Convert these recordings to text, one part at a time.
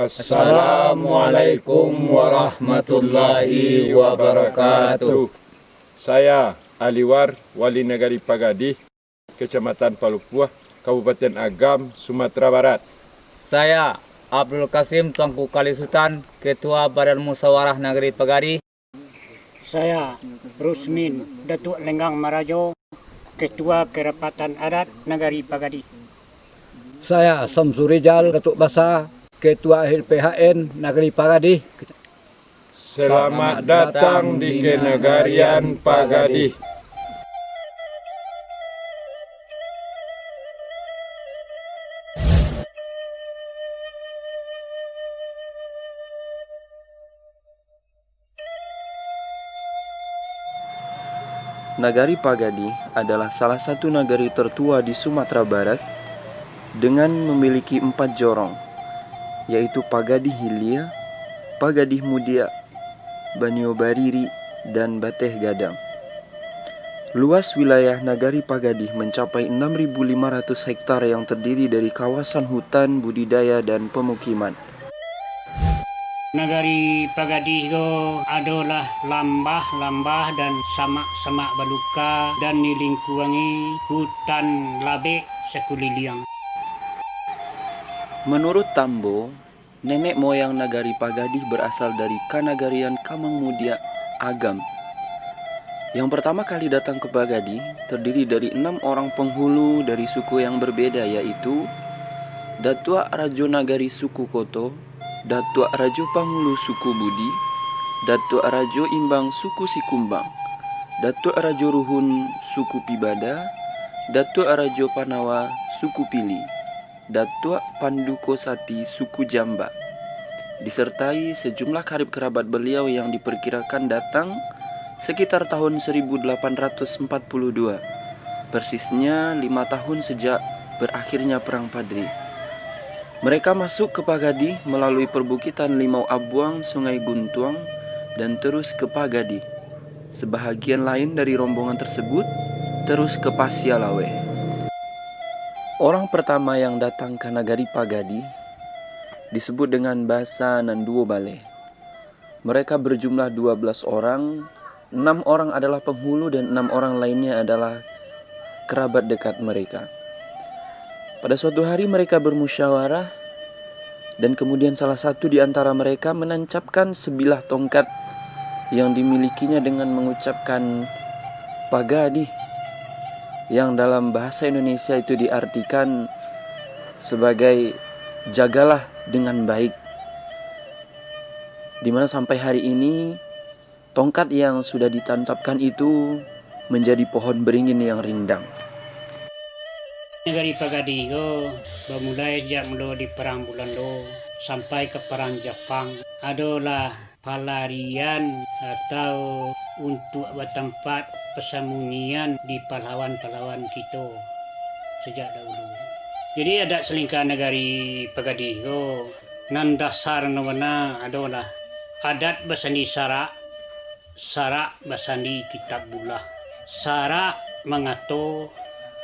Assalamualaikum warahmatullahi wabarakatuh. Saya Aliwar, Wali Negari Pagadi, Kecamatan Palupuah, Kabupaten Agam, Sumatera Barat. Saya Abdul Kasim Tuanku Kalisultan, Ketua Badan Musyawarah Negeri Pagadi. Saya Rusmin Datuk Lenggang Marajo, Ketua Kerapatan Adat Negeri Pagadi. Saya Samsurijal Datuk Basa, Ketua HLPHN Negeri Pagadi. Selamat datang di Kenegarian Pagadi. Nagari Pagadi adalah salah satu nagari tertua di Sumatera Barat dengan memiliki 4 jorong, yaitu Pagadi Hilia, Pagadi Mudia, Banio Bariri, dan Bateh Gadang. Luas wilayah Nagari Pagadi mencapai 6.500 hektar yang terdiri dari kawasan hutan, budidaya, dan pemukiman. Nagari Pagadi itu adalah lambah-lambah dan semak-semak baluka dan dilingkungi hutan labek sekeliling. Menurut Tambo, nenek moyang Nagari Pagadi berasal dari Kanagarian Kamang Mudia, Agam. Yang pertama kali datang ke Pagadi terdiri dari 6 orang penghulu dari suku yang berbeda, yaitu Datua Rajo Nagari suku Koto, Datua Rajo Panghulu suku Budi, Datua Rajo Imbang suku Sikumbang, Datua Rajo Ruhun suku Pibada, Datua Rajo Panawa suku Pili, Datua Pandukosati suku Jamba, disertai sejumlah karib kerabat beliau yang diperkirakan datang sekitar tahun 1842, persisnya 5 tahun sejak berakhirnya Perang Padri. Mereka masuk ke Pagadi melalui perbukitan Limau Abuang, Sungai Guntuang, dan terus ke Pagadi. Sebahagian lain dari rombongan tersebut terus ke Pasialawe. Orang pertama yang datang ke Nagari Pagadi disebut dengan Basa Nanduo Bale. Mereka berjumlah 12 orang, 6 orang adalah penghulu dan 6 orang lainnya adalah kerabat dekat mereka. Pada suatu hari mereka bermusyawarah dan kemudian salah satu di antara mereka menancapkan sebilah tongkat yang dimilikinya dengan mengucapkan Pagadi, yang dalam bahasa Indonesia itu diartikan sebagai jagalah dengan baik. Dimana sampai hari ini tongkat yang sudah ditancapkan itu menjadi pohon beringin yang rindang. Nagari Pagadi itu bermulai sejak di Perang Bulan Lo sampai ke Perang Jepang adalah pelarian atau untuk bertempat persembunyian di pahlawan-pahlawan kita sejak dahulu. Jadi ada selingkah Nagari Pagadi itu nan dasar nomornya adalah adat basandi sarak, sarak basandi kitab bulah, sarak mengatur,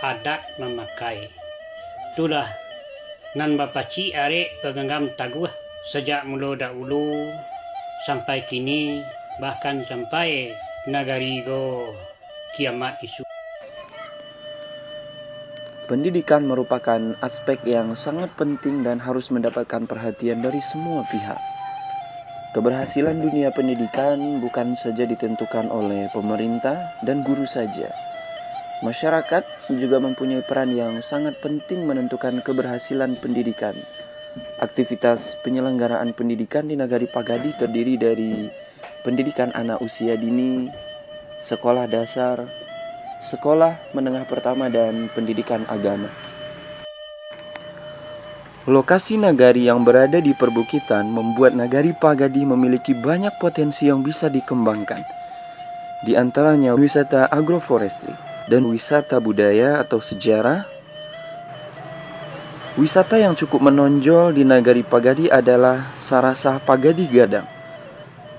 adat memakai. Itulah nan bapaci arek pegenggam taguh sejak mula dahulu sampai kini, bahkan sampai Nagari go kiamat isu. Pendidikan merupakan aspek yang sangat penting dan harus mendapatkan perhatian dari semua pihak. Keberhasilan dunia pendidikan bukan saja ditentukan oleh pemerintah dan guru saja. Masyarakat juga mempunyai peran yang sangat penting menentukan keberhasilan pendidikan. Aktivitas penyelenggaraan pendidikan di Nagari Pagadi terdiri dari pendidikan anak usia dini, sekolah dasar, sekolah menengah pertama, dan pendidikan agama. Lokasi nagari yang berada di perbukitan membuat Nagari Pagadi memiliki banyak potensi yang bisa dikembangkan. Di antaranya wisata agroforestry dan wisata budaya atau sejarah. Wisata yang cukup menonjol di Nagari Pagadi adalah Sarasah Pagadi Gadang.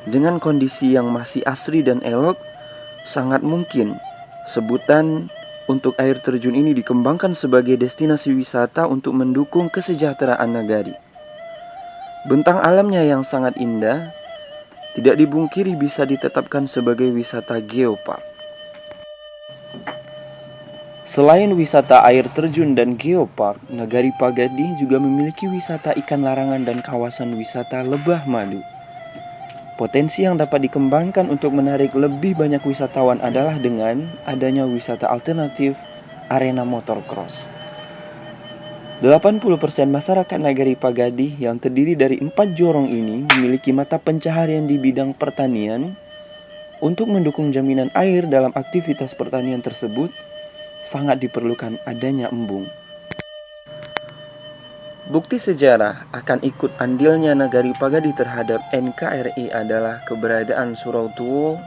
Dengan kondisi yang masih asri dan elok, sangat mungkin sebutan untuk air terjun ini dikembangkan sebagai destinasi wisata untuk mendukung kesejahteraan nagari. Bentang alamnya yang sangat indah tidak dibungkiri bisa ditetapkan sebagai wisata geopark. Selain wisata air terjun dan geopark, Nagari Pagadi juga memiliki wisata ikan larangan dan kawasan wisata lebah madu. Potensi yang dapat dikembangkan untuk menarik lebih banyak wisatawan adalah dengan adanya wisata alternatif arena motocross. 80% masyarakat Nagari Pagadi yang terdiri dari 4 jorong ini memiliki mata pencaharian di bidang pertanian. Untuk mendukung jaminan air dalam aktivitas pertanian tersebut, sangat diperlukan adanya embung. Bukti sejarah akan ikut andilnya Nagari Pagadi terhadap NKRI adalah keberadaan Surau Tuo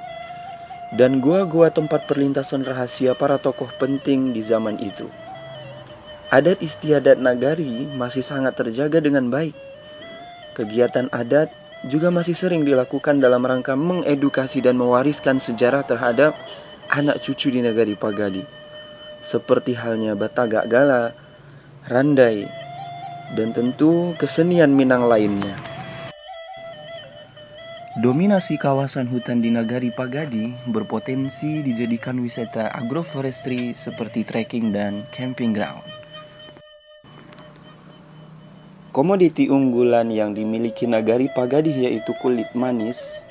dan gua-gua tempat perlintasan rahasia para tokoh penting di zaman itu. Adat istiadat Nagari masih sangat terjaga dengan baik. Kegiatan adat juga masih sering dilakukan dalam rangka mengedukasi dan mewariskan sejarah terhadap anak cucu di Nagari Pagadi, seperti halnya Batagak Gala, Randai, dan tentu kesenian Minang lainnya. Dominasi kawasan hutan di Nagari Pagadi berpotensi dijadikan wisata agroforestry seperti trekking dan camping ground. Komoditi unggulan yang dimiliki Nagari Pagadi yaitu kulit manis,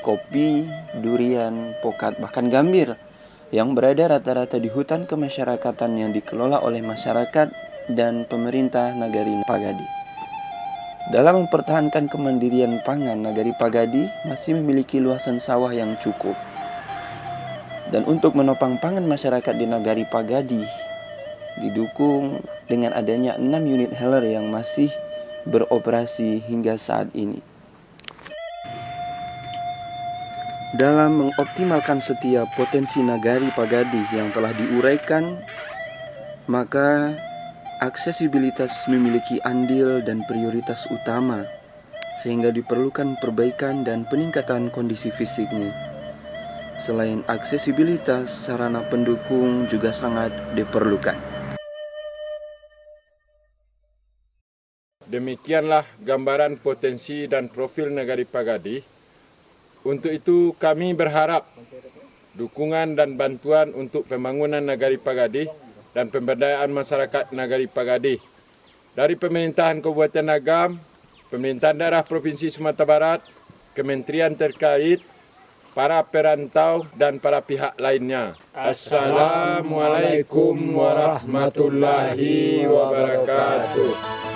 kopi, durian, pokat, bahkan gambir yang berada rata-rata di hutan kemasyarakatan yang dikelola oleh masyarakat dan pemerintah Nagari Pagadi. Dalam mempertahankan kemandirian pangan, Nagari Pagadi masih memiliki luasan sawah yang cukup. Dan untuk menopang pangan masyarakat di Nagari Pagadi, didukung dengan adanya 6 unit heller yang masih beroperasi hingga saat ini. Dalam mengoptimalkan setiap potensi Nagari Pagadi yang telah diuraikan, maka aksesibilitas memiliki andil dan prioritas utama, sehingga diperlukan perbaikan dan peningkatan kondisi fisiknya. Selain aksesibilitas, sarana pendukung juga sangat diperlukan. Demikianlah gambaran potensi dan profil Nagari Pagadi. Untuk itu kami berharap dukungan dan bantuan untuk pembangunan Nagari Pagadi dan pemberdayaan masyarakat Nagari Pagadi dari pemerintahan Kabupaten Agam, pemerintahan daerah Provinsi Sumatera Barat, kementerian terkait, para perantau dan para pihak lainnya. Assalamualaikum warahmatullahi wabarakatuh.